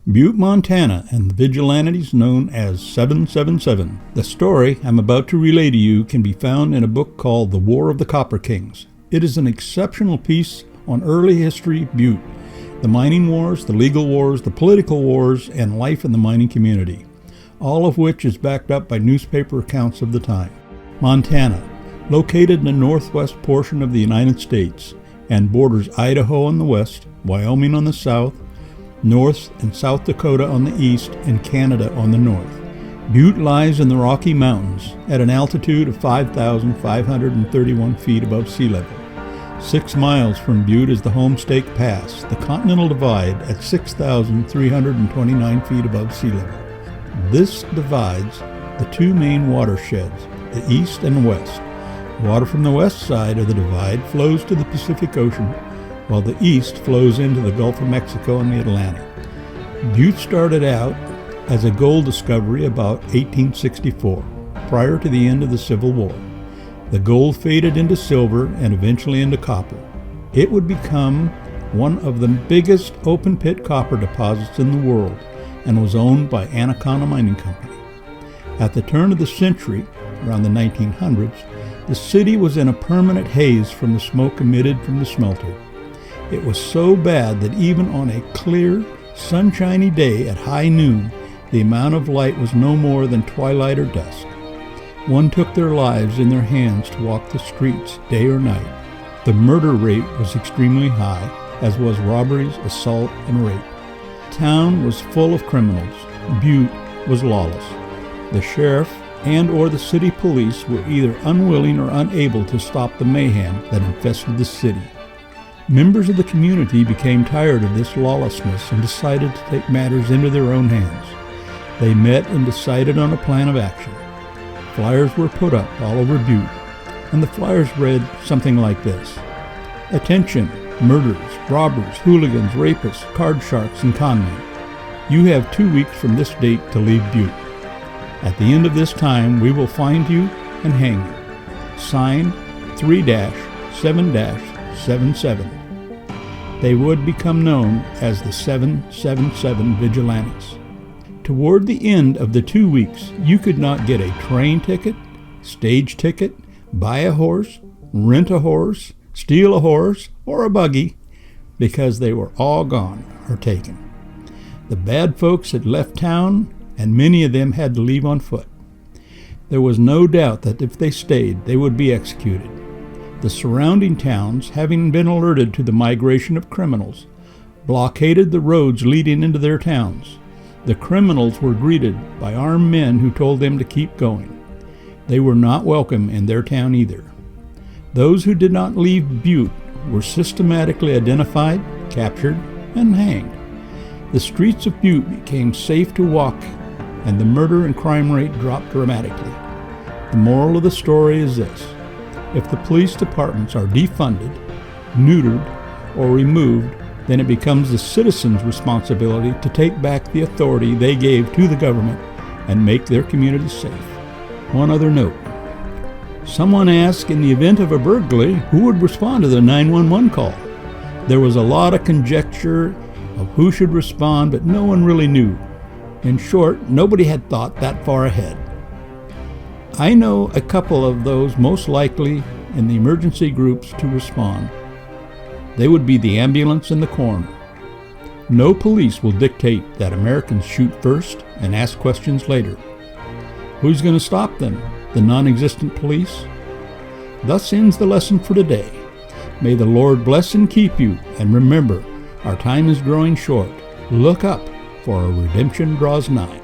Butte, Montana, and the vigilantes known as 777. The story I'm about to relay to you can be found in a book called The War of the Copper Kings. It is an exceptional piece on early history Butte, the mining wars, the legal wars, the political wars, and life in the mining community, all of which is backed up by newspaper accounts of the time. Montana, located in the northwest portion of the United States and borders Idaho on the west, Wyoming on the south, North and South Dakota on the east, and Canada on the north. Butte lies in the Rocky Mountains at an altitude of 5,531 feet above sea level. 6 miles from Butte is the Homestake Pass, the Continental Divide at 6,329 feet above sea level. This divides the two main watersheds, the east and west. Water from the west side of the divide flows to the Pacific Ocean, while the east flows into the Gulf of Mexico and the Atlantic. Butte started out as a gold discovery about 1864, prior to the end of the Civil War. The gold faded into silver and eventually into copper. It would become one of the biggest open-pit copper deposits in the world and was owned by Anaconda Mining Company. At the turn of the century, around the 1900s, the city was in a permanent haze from the smoke emitted from the smelter. It was so bad that even on a clear, sunshiny day at high noon, the amount of light was no more than twilight or dusk. One took their lives in their hands to walk the streets day or night. The murder rate was extremely high, as was robberies, assault, and rape. The town was full of criminals. Butte was lawless. The sheriff and or the city police were either unwilling or unable to stop the mayhem that infested the city. Members of the community became tired of this lawlessness and decided to take matters into their own hands. They met and decided on a plan of action. Flyers were put up all over Butte, and the flyers read something like this: "Attention, murderers, robbers, hooligans, rapists, card sharks, and conmen. You have 2 weeks from this date to leave Butte. At the end of this time, we will find you and hang you. Signed, 3-7-77. They would become known as the 777 Vigilantes. Toward the end of the 2 weeks, you could not get a train ticket, stage ticket, buy a horse, rent a horse, steal a horse, or a buggy, because they were all gone or taken. The bad folks had left town, and many of them had to leave on foot. There was no doubt that if they stayed, they would be executed. The surrounding towns, having been alerted to the migration of criminals, blockaded the roads leading into their towns. The criminals were greeted by armed men who told them to keep going. They were not welcome in their town either. Those who did not leave Butte were systematically identified, captured, and hanged. The streets of Butte became safe to walk, and the murder and crime rate dropped dramatically. The moral of the story is this: if the police departments are defunded, neutered, or removed, then it becomes the citizens' responsibility to take back the authority they gave to the government and make their communities safe. One other note. Someone asked, in the event of a burglary, who would respond to the 911 call? There was a lot of conjecture of who should respond, but no one really knew. In short, nobody had thought that far ahead. I know a couple of those most likely in the emergency groups to respond. They would be the ambulance and the coroner. No police will dictate that Americans shoot first and ask questions later. Who's going to stop them? The non-existent police? Thus ends the lesson for today. May the Lord bless and keep you, and remember, our time is growing short. Look up, for our redemption draws nigh.